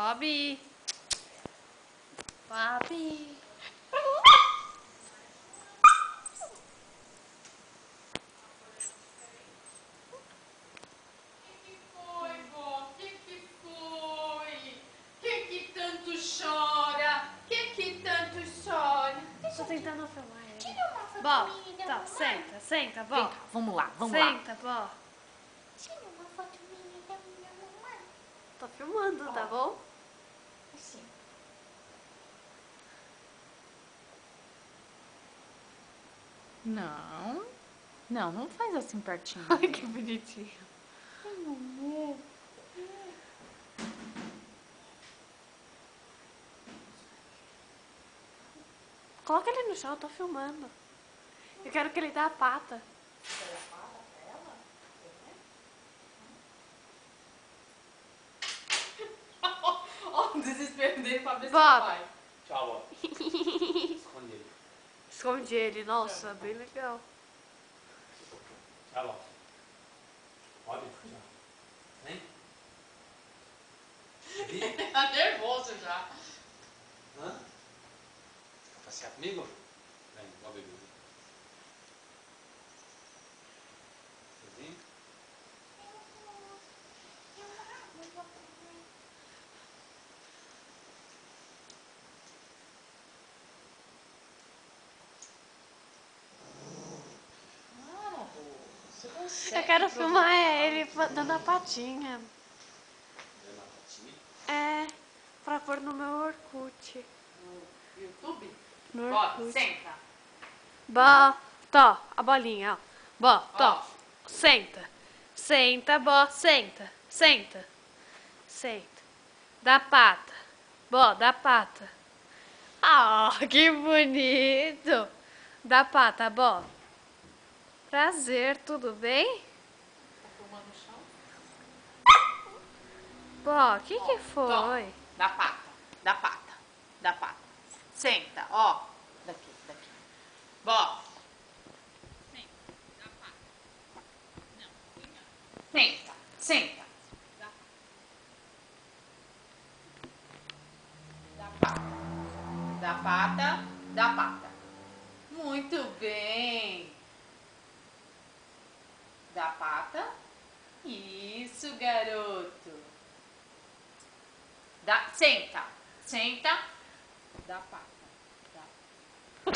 Bobby. Bobby. Tô tentando filmar ele. Tira uma foto Bó, minha da tá, mamãe. senta, senta, Bó. Vem cá, vamos lá. Senta, Bó. Tira uma foto minha da minha mamãe. Tô filmando, tá bom? Assim. Não. Não faz assim pertinho. Ai, que bonitinho. Ai, mamãe. Coloca ele no chão, eu tô filmando. Eu quero que ele dê a pata. Olha o desespero dele pra ver se Bob. vai. Tchau, ó. Esconde ele. Esconde ele, nossa, bem legal. Tchau, ó. Pode? Tchau. Vem. Vem. Tá nervoso já. Hã? Quer passear comigo? Vem, ó, bebê. Vem. Você consegue. Eu quero filmar ele dando a patinha. Vem na patinha. É, pra pôr no meu Orkut. No YouTube? No Ó, Orkut. senta. Bó, tó, a bolinha, ó. Bó, tó, Ó. senta. Senta, Bó, senta. Senta. Senta. Dá pata. Bó, dá pata. Ah, que bonito. Dá pata, Bó. Prazer, tudo bem? Tá filmando o chão? Bó, o que Ó, foi? Dá pata. Dá pata. Dá pata. Senta, ó. Daqui. Bó. Senta. Dá pata. Não. Senta. Dá pata. Dá pata. Muito bem. Dá pata. Isso, garoto. Senta. Dá pata.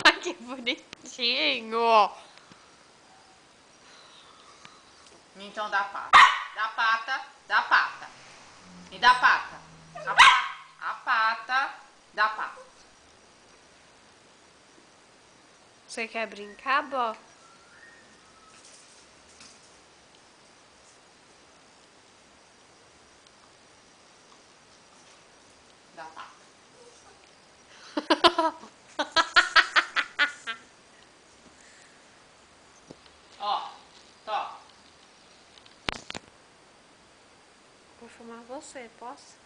Ai, que bonitinho. Então dá pata. Dá pata. E dá pata. A pata. Dá pata. Você quer brincar, Bó? Dá pata. Ó. Tó. Vou filmar você, posso?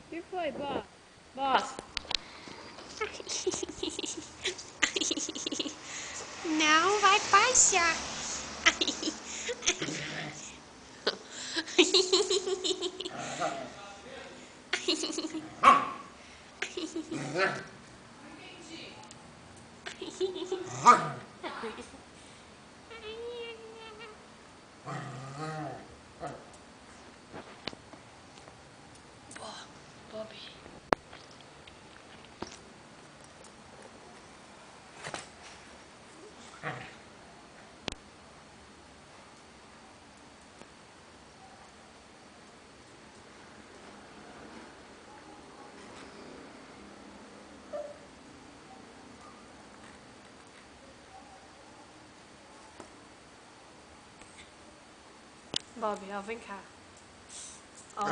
O que foi, Bó? Bó? Não vai passar. Bobby. Bobby, ó, vem cá. Ó.